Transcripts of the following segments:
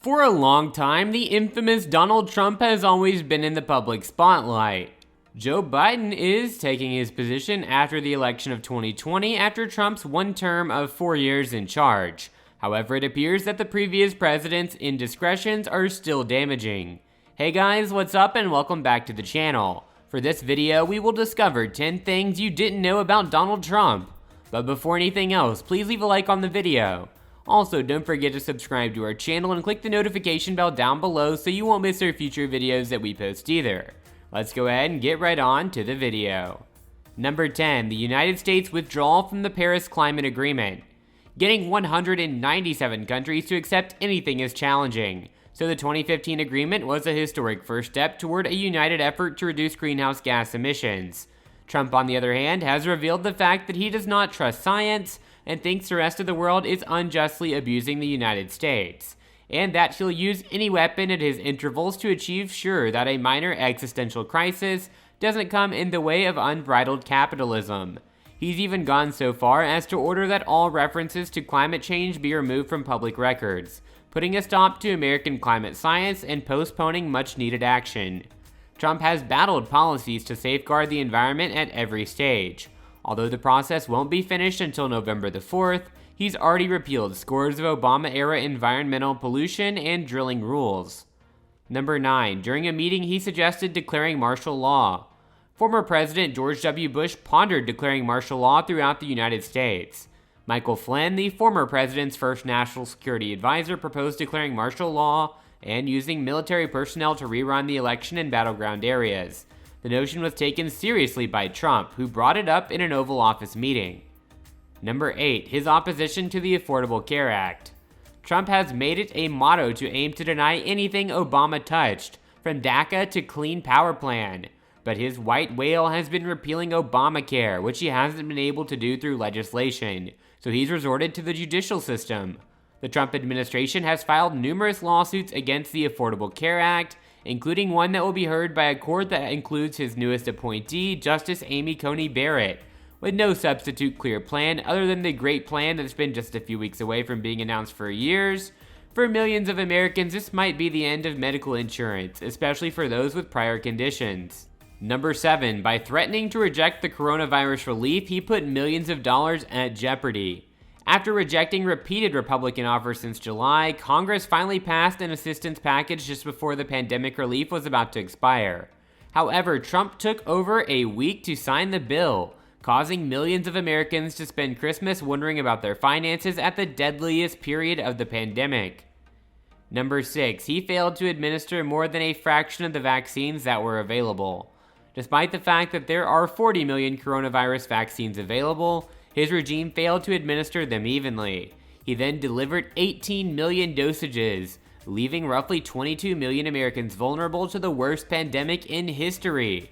For a long time, the infamous Donald Trump has always been in the public spotlight. Joe Biden is taking his position after the election of 2020 after Trump's one term of 4 years in charge. However, it appears that the previous president's indiscretions are still damaging. Hey guys, what's up and welcome back to the channel. For this video, we will discover 10 things you didn't know about Donald Trump. But before anything else, please leave a like on the video. Also, don't forget to subscribe to our channel and click the notification bell down below so you won't miss our future videos that we post either. Let's go ahead and get right on to the video. Number 10. The United States withdrawal from the Paris Climate Agreement. Getting 197 countries to accept anything is challenging, so the 2015 agreement was a historic first step toward a united effort to reduce greenhouse gas emissions. Trump, on the other hand, has revealed the fact that he does not trust science and thinks the rest of the world is unjustly abusing the United States, and that he'll use any weapon at his intervals to achieve sure that a minor existential crisis doesn't come in the way of unbridled capitalism. He's even gone so far as to order that all references to climate change be removed from public records, putting a stop to American climate science and postponing much-needed action. Trump has battled policies to safeguard the environment at every stage. Although the process won't be finished until November the 4th, he's already repealed scores of Obama-era environmental pollution and drilling rules. Number 9. During a meeting, he suggested declaring martial law. Former President George W. Bush pondered declaring martial law throughout the United States. Michael Flynn, the former president's first national security advisor, proposed declaring martial law and using military personnel to rerun the election in battleground areas. The notion was taken seriously by Trump, who brought it up in an Oval Office meeting. Number 8. His opposition to the Affordable Care Act. Trump has made it a motto to aim to deny anything Obama touched, from DACA to Clean Power Plan. But his white whale has been repealing Obamacare, which he hasn't been able to do through legislation, so he's resorted to the judicial system. The Trump administration has filed numerous lawsuits against the Affordable Care Act, including one that will be heard by a court that includes his newest appointee, Justice Amy Coney Barrett, with no substitute clear plan other than the great plan that's been just a few weeks away from being announced for years. For millions of Americans, this might be the end of medical insurance, especially for those with prior conditions. Number 7. By threatening to reject the coronavirus relief, he put millions of dollars at jeopardy. After rejecting repeated Republican offers since July, Congress finally passed an assistance package just before the pandemic relief was about to expire. However, Trump took over a week to sign the bill, causing millions of Americans to spend Christmas wondering about their finances at the deadliest period of the pandemic. Number 6. He failed to administer more than a fraction of the vaccines that were available. Despite the fact that there are 40 million coronavirus vaccines available, his regime failed to administer them evenly. He then delivered 18 million dosages, leaving roughly 22 million Americans vulnerable to the worst pandemic in history.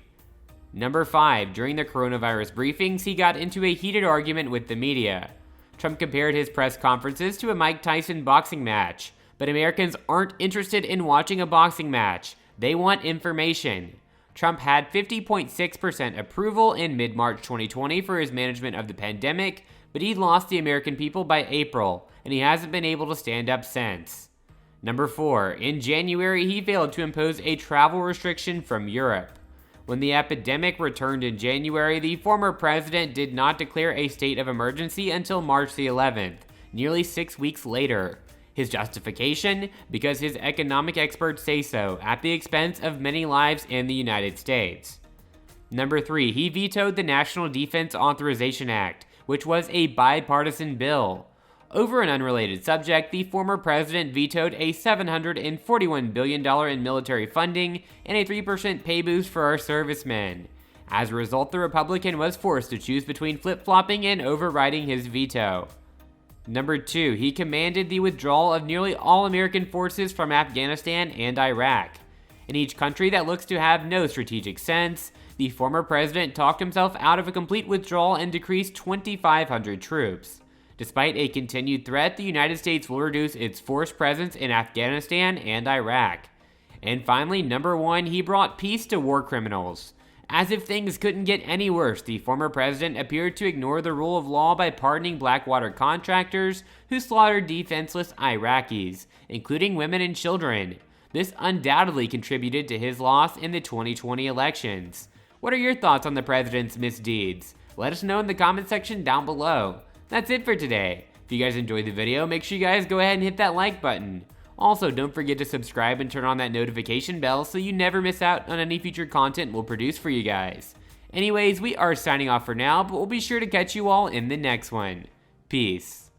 Number 5. During the coronavirus briefings, he got into a heated argument with the media. Trump compared his press conferences to a Mike Tyson boxing match, but Americans aren't interested in watching a boxing match. They want information. Trump had 50.6% approval in mid-March 2020 for his management of the pandemic, but he lost the American people by April, and he hasn't been able to stand up since. Number 4. In January, he failed to impose a travel restriction from Europe. When the epidemic returned in January, the former president did not declare a state of emergency until March the 11th, nearly 6 weeks later. His justification? Because his economic experts say so, at the expense of many lives in the United States. Number 3. He vetoed the National Defense Authorization Act, which was a bipartisan bill. Over an unrelated subject, the former president vetoed a $741 billion in military funding and a 3% pay boost for our servicemen. As a result, the Republican was forced to choose between flip-flopping and overriding his veto. Number 2. He commanded the withdrawal of nearly all American forces from Afghanistan and Iraq. In each country that looks to have no strategic sense, the former president talked himself out of a complete withdrawal and decreased 2,500 troops. Despite a continued threat, the United States will reduce its force presence in Afghanistan and Iraq. And finally, number 1, he brought peace to war criminals. As if things couldn't get any worse, the former president appeared to ignore the rule of law by pardoning Blackwater contractors who slaughtered defenseless Iraqis, including women and children. This undoubtedly contributed to his loss in the 2020 elections. What are your thoughts on the president's misdeeds? Let us know in the comment section down below. That's it for today. If you guys enjoyed the video, make sure you guys go ahead and hit that like button. Also, don't forget to subscribe and turn on that notification bell so you never miss out on any future content we'll produce for you guys. Anyways, we are signing off for now, but we'll be sure to catch you all in the next one. Peace.